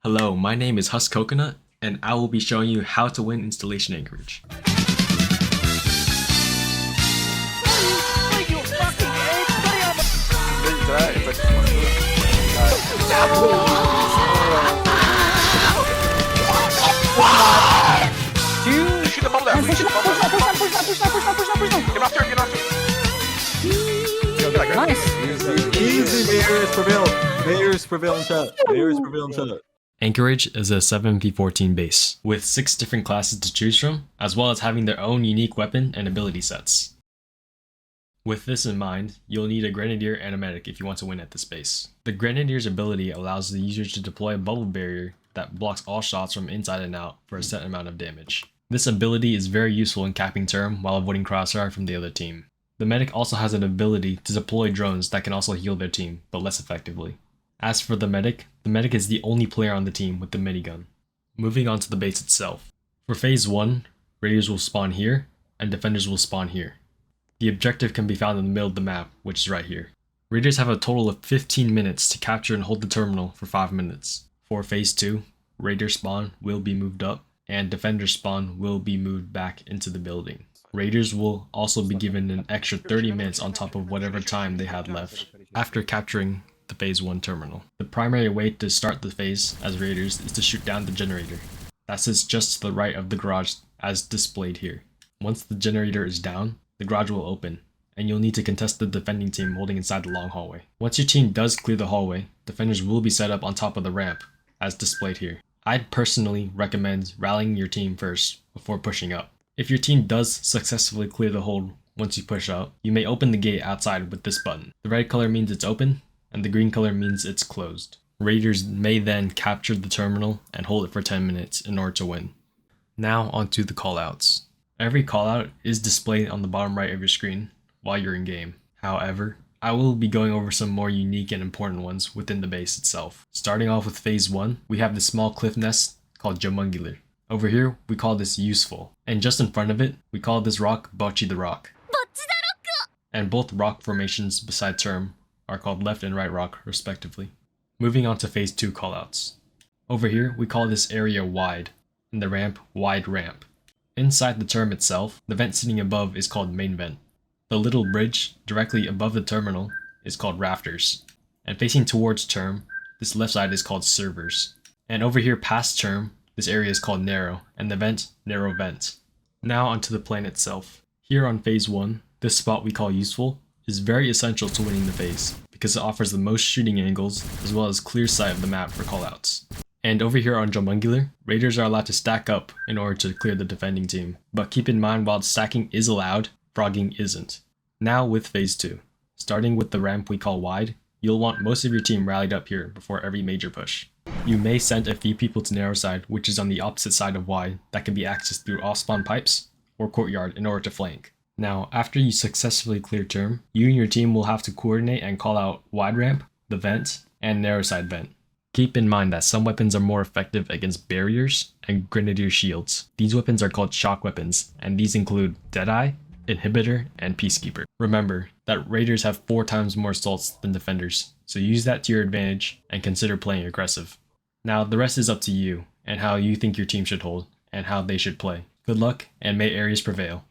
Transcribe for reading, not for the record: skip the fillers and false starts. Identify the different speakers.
Speaker 1: Hello, my name is huskedcoconut, and I will be showing you how to win Installation Anchorage.
Speaker 2: Shoot the bubble down, please. Shoot the bubble down. Get off turn, get off turn.
Speaker 3: Nice.
Speaker 4: Easy, Aerius Prevail. Aerius Prevail in chat. Aerius Prevail in chat.
Speaker 1: Anchorage is a 7v14 base, with 6 different classes to choose from, as well as having their own unique weapon and ability sets. With this in mind, you'll need a Grenadier and a Medic if you want to win at this base. The Grenadier's ability allows the user to deploy a bubble barrier that blocks all shots from inside and out for a set amount of damage. This ability is very useful in capping term while avoiding crossfire from the other team. The Medic also has an ability to deploy drones that can also heal their team, but less effectively. As for the Medic is the only player on the team with the minigun. Moving on to the base itself. For Phase 1, Raiders will spawn here, and Defenders will spawn here. The objective can be found in the middle of the map, which is right here. Raiders have a total of 15 minutes to capture and hold the terminal for 5 minutes. For Phase 2, Raider spawn will be moved up, and Defender spawn will be moved back into the building. Raiders will also be given an extra 30 minutes on top of whatever time they had left after capturing the Phase 1 terminal. The primary way to start the phase as Raiders is to shoot down the generator. That sits just to the right of the garage as displayed here. Once the generator is down, the garage will open, and you'll need to contest the defending team holding inside the long hallway. Once your team does clear the hallway, defenders will be set up on top of the ramp, as displayed here. I'd personally recommend rallying your team first before pushing up. If your team does successfully clear the hold once you push up, you may open the gate outside with this button. The red color means it's open, and the green color means it's closed. Raiders may then capture the terminal and hold it for 10 minutes in order to win. Now onto the callouts. Every callout is displayed on the bottom right of your screen while you're in game. However, I will be going over some more unique and important ones within the base itself. Starting off with Phase 1, we have this small cliff nest called Jomungular. Over here, we call this Useful, and just in front of it, we call this rock Bocce the Rock. And both rock formations beside term are called left and right rock respectively. Moving on to Phase 2 callouts. Over here, we call this area Wide, and the ramp Wide Ramp. Inside the term itself, the vent sitting above is called Main Vent. The little bridge directly above the terminal is called Rafters. And facing towards term, this left side is called Servers. And over here past term, this area is called Narrow, and the vent Narrow Vent. Now onto the plane itself. Here on Phase 1, this spot we call Useful is very essential to winning the phase, because it offers the most shooting angles as well as clear sight of the map for callouts. And over here on Jomungular, Raiders are allowed to stack up in order to clear the defending team, but keep in mind while stacking is allowed, frogging isn't. Now with Phase 2. Starting with the ramp we call Wide, you'll want most of your team rallied up here before every major push. You may send a few people to Narrow Side, which is on the opposite side of Wide, that can be accessed through off-spawn pipes or courtyard in order to flank. Now, after you successfully clear term, you and your team will have to coordinate and call out Wide Ramp, the vent, and Narrow Side vent. Keep in mind that some weapons are more effective against barriers and Grenadier shields. These weapons are called shock weapons, and these include Deadeye, Inhibitor, and Peacekeeper. Remember that Raiders have 4 times more assaults than Defenders, so use that to your advantage and consider playing aggressive. Now, the rest is up to you, and how you think your team should hold, and how they should play. Good luck, and may Aerius prevail.